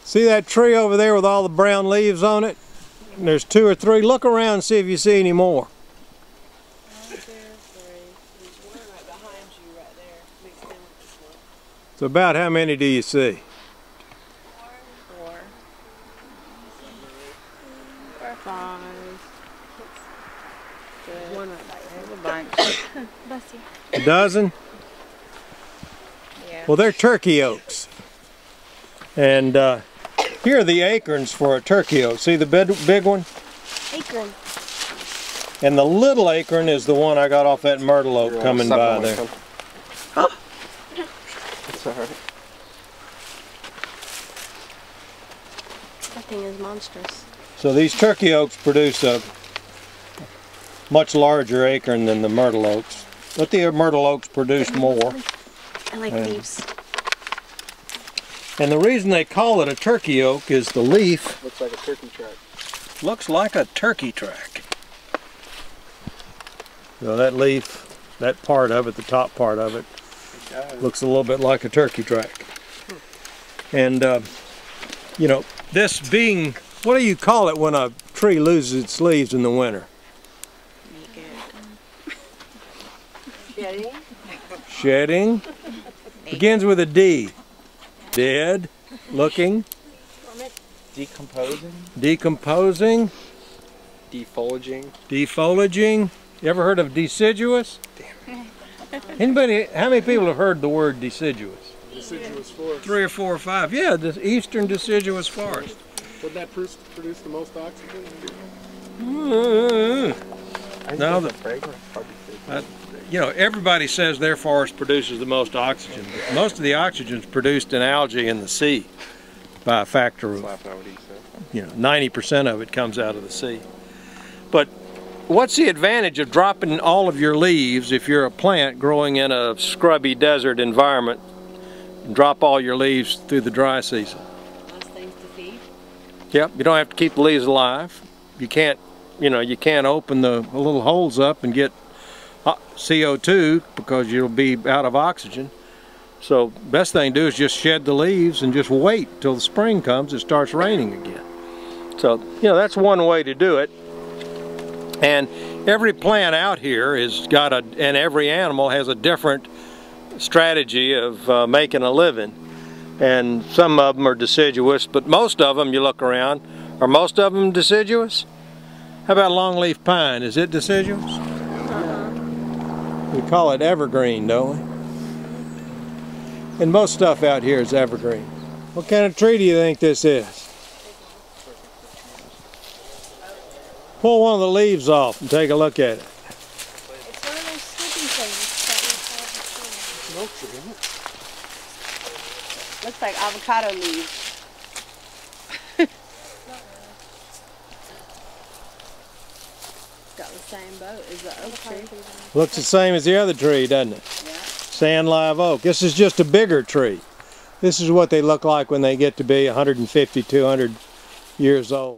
See that tree over there with all the brown leaves on it? There's 2 or 3. Look around and see if you see any more. 1, 2, 3. There's one right behind you right there. Mixed in with this one. So about how many do you see? 4. 5. One right there. Bless you. A dozen? Yeah. Well, they're turkey oaks. And here are the acorns for a turkey oak. See the big one? Acorn. And the little acorn is the one I got off that myrtle oak coming by there. That's alright. That thing is monstrous. So these turkey oaks produce a much larger acorn than the myrtle oaks. But the myrtle oaks produce more. I like leaves. And the reason they call it a turkey oak is the leaf Looks like a turkey track. looks like a turkey track. So that leaf, that part of it, the top part of it, looks a little bit like a turkey track. And, you know, this being, what do you call it when a tree loses its leaves in the winter? Shedding. Shedding. Begins with a D. Dead. Looking. Decomposing. Decomposing. Defoliaging. Defoliaging. You ever heard of deciduous? Anybody, how many people have heard the word deciduous? Deciduous forest. 3 or 4 or 5. Yeah, the eastern deciduous forest. Would that produce the most oxygen? No, the fragrance probably. you know, everybody says their forest produces the most oxygen, but most of the oxygen is produced in algae in the sea by a factor of, you know, 90% of it comes out of the sea. But what's the advantage of dropping all of your leaves if you're a plant growing in a scrubby desert environment? Drop all your leaves through the dry season. Less things to feed. Yep, you don't have to keep the leaves alive. You can't, you know, you can't open the little holes up and get CO2 because you'll be out of oxygen. So best thing to do is just shed the leaves and just wait till the spring comes. It starts raining again. So, you know, that's one way to do it. And every plant out here has got and every animal has a different strategy of making a living. And some of them are deciduous, but most of them, you look around, are most of them deciduous? How about longleaf pine? Is it deciduous? We call it evergreen, don't we? And most stuff out here is evergreen. What kind of tree do you think this is? Pull one of the leaves off and take a look at it. It's one of those slippy things that we have before. Looks like avocado leaves. Got the same boat as the oak tree. Looks the same as the other tree, doesn't it? Yeah. Sand live oak. This is just a bigger tree. This is what they look like when they get to be 150, 200 years old.